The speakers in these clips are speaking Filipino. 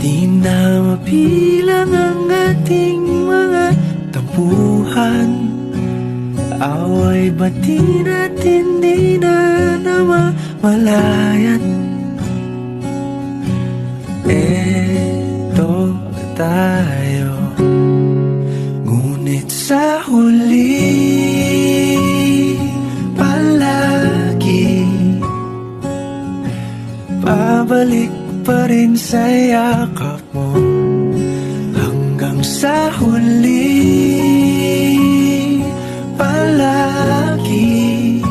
Di na mapilang ang ating mga tampuhan. Away bati natin di na namamalayan. Eto tayo, ngunit sa huli palagi pabalik pa rin sa yakap mo. Hanggang sa huli palagi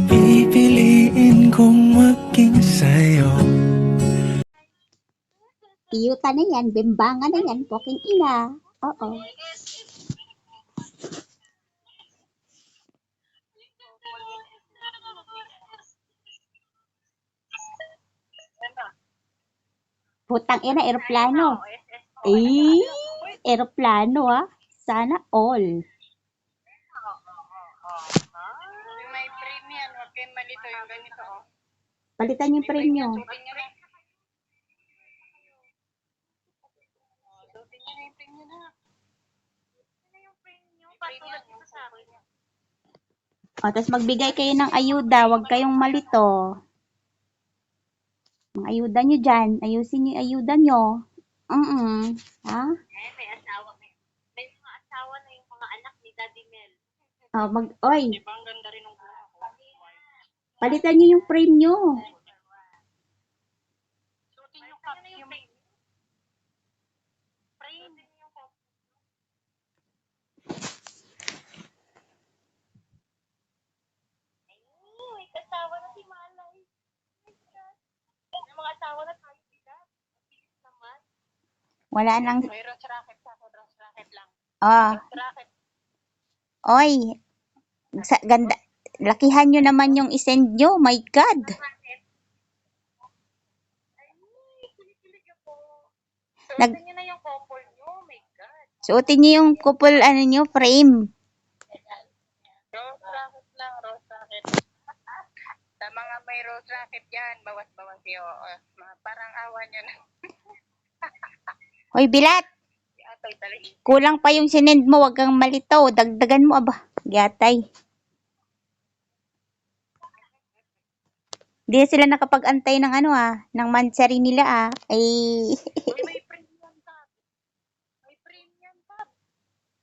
pipiliin kong maging sa'yo. Iyuta na yan, bimbangan na yan, poking ina. Oo. Putang ina, eroplano. Eroplano ah. Sana all. May premium, huwag kayong malito yung ganito. Palitan yung premyo. Suotin nyo na yung premium na. Yung premium, patulad mo sa akin. O, tapos magbigay kayo ng ayuda. Huwag kayong malito. Ang ayuda nyo dyan. Ayusin nyo yung ayuda nyo. Ha? May asawa. May mga asawa na yung mga anak ni Daddy Mel. O, oy, Diba ang ganda rin ng buha ko? palitan nyo yung frame nyo. Suotin nyo ka. Yung frame. Ay, may kasawa na si Malay. May mga asawa na tayo sila. Bilis naman. Wala nang... May Ross Racket sa ako. Ross Racket lang. Ah, Ross Racket. oy. Ganda. Lakihan nyo naman yung isend nyo. My God. Ay, kinikilig ako. Nag- Suotin nyo na yung couple nyo. Oh my God. Suotin nyo yung couple, frame. Rose Racket lang. Rose Racket. Sa mga may Rose Racket yan, bawas-bawas yun. Parang awa nyo na. Hoy, Bilat. Si Atoy talaga. Kulang pa yung sinend mo. Huwag kang malito. Dagdagan mo, aba. Gatay. Di sila nakapag-antay ng ng mansari nila Ay, Uy, may premium tab. May premium tab.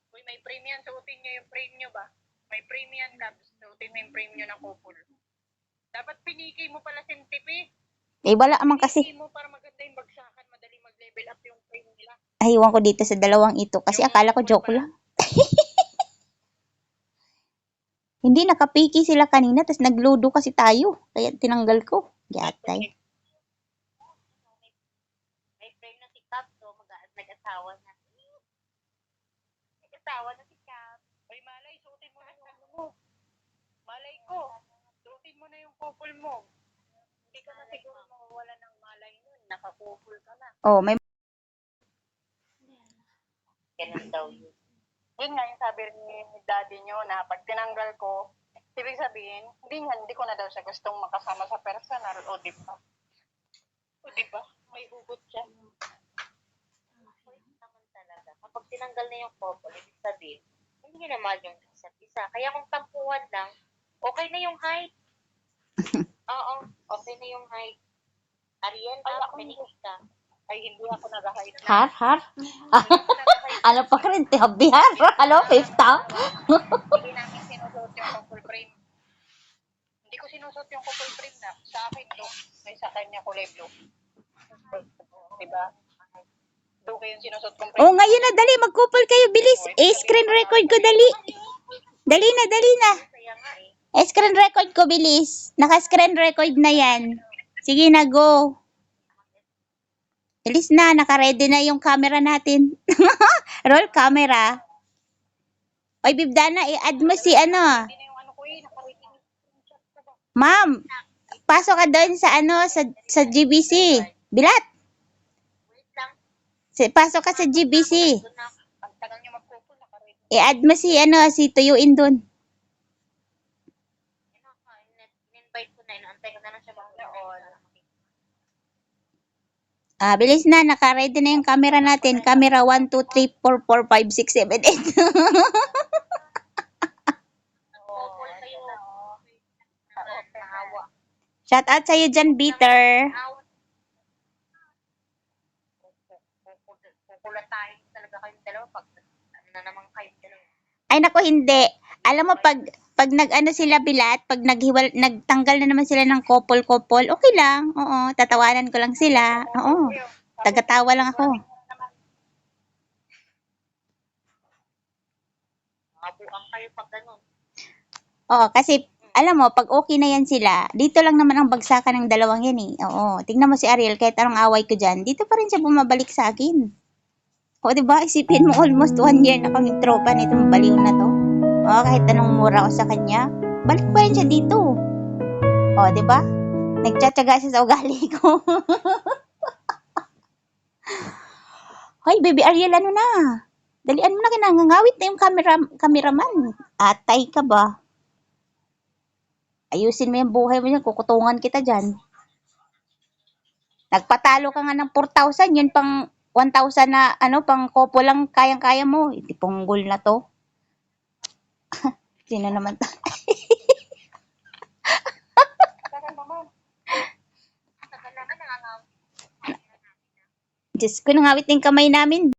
Uy, may premium. Suotin nyo yung frame nyo ba? May premium tab. Suotin mo yung frame nyo ng couple. Dapat piniki mo pala sentipi. wala man kasi. Piniki mo para maganda yung bagsakan. Madali mag-level up yung frame nila. Ay, iwan ko dito sa dalawang ito. Kasi akala ko joke lang. Hindi, nakapiki sila kanina. Tapos nagludo kasi tayo. Kaya tinanggal ko. Gatay. May frame na si Cap. So, nag-asawa na. Nag-asawa na si Cap. Uy, Malay, suotin mo na yung ano mo. Malay ko. Suotin mo na yung couple mo. Hindi ka na siguro mawawala ng malay nun. Nakakupul ka na. Oh, may... Ganun daw yun. Yun nga yung sabi ni daddy nyo na pag tinanggal ko, ibig sabihin, hindi ko na daw siya gustong makasama sa personal. O diba? O diba? May hugot siya. Naman talaga. Kapag tinanggal na yung couple, ibig sabihin, hindi na mahal yung isa't isa. Kaya kung tampuhan lang, okay na yung height. Oo, okay na yung height. Ariel, pinilig ka. Ay, hindi ako nag-height na. Har? Ano pa ka rin? Tihab-bihar? Hello, fifta? Hindi namin sinusuot yung couple frame. Hindi ko sinusuot yung couple frame na. Sa akin, do. May sa kanya kulay blue. Diba? Do kayo yung sinusuot kong frame. Oh, ngayon na, dali. Mag-couple kayo. Bilis. Screen record ko, dali. Dali na. Kaya nga Screen record ko, bilis. Naka-screen record na yan. Sige na, go. Bilis na. Naka-ready na yung camera natin. Roll camera. Oy, Bibdana, i-add mo si Hindi na yung ano ko nakarating yung screenshot ko ba? Ma'am, pasok ka doon sa GBC. Bilat. Wait lang. Pasok ka sa GBC. Doon na. Ang tagal nyo mag-couple, nakarating. I-add mo si Tuyuin doon. In-invite ko na. Inaantay ko na lang siya mag-all. Bilis na. Naka-ready na yung camera natin. Camera 1, 2, 3, 4, 5, 6, 7, 8. Couple kayo. Nahawa. Shout out sa'yo dyan, Peter. Kukulatahin talaga kayong dalawa pag ano na naman kayong dalawa. Ay, naku, hindi. Alam mo, pag nag-ano sila bilat, pag nagtanggal na naman sila ng couple, okay lang. Oo, tatawanan ko lang sila. Oo, tagatawa lang ako. Mabuang kayo pag ganun. Oo, kasi, alam mo, pag okay na yan sila, dito lang naman ang bagsakan ng dalawang yan eh. Oo, tingnan mo si Ariel, kahit anong away ko dyan, dito pa rin siya bumabalik sa akin. O, diba? Isipin mo, almost 1 year na kaming tropa nitong baliw na to. O, kahit anong mura ko sa kanya, balik pa rin siya dito. O, diba? Nagtsatsaga siya sa ugali ko. Hoy, baby Ariel, ano na? Dalian mo na, kinangangawit na yung cameraman. Atay ka ba? Ayusin mo yung buhay mo dyan, kukutungan kita dyan. Nagpatalo ka nga ng 4,000, yun pang 1,000 na, pang kopo lang, kayang-kaya mo. Hindi punggol na to. Sino naman to? Tagal naman. Tagal naman nangangawit. Diyos ko, nangawit na yung kamay namin.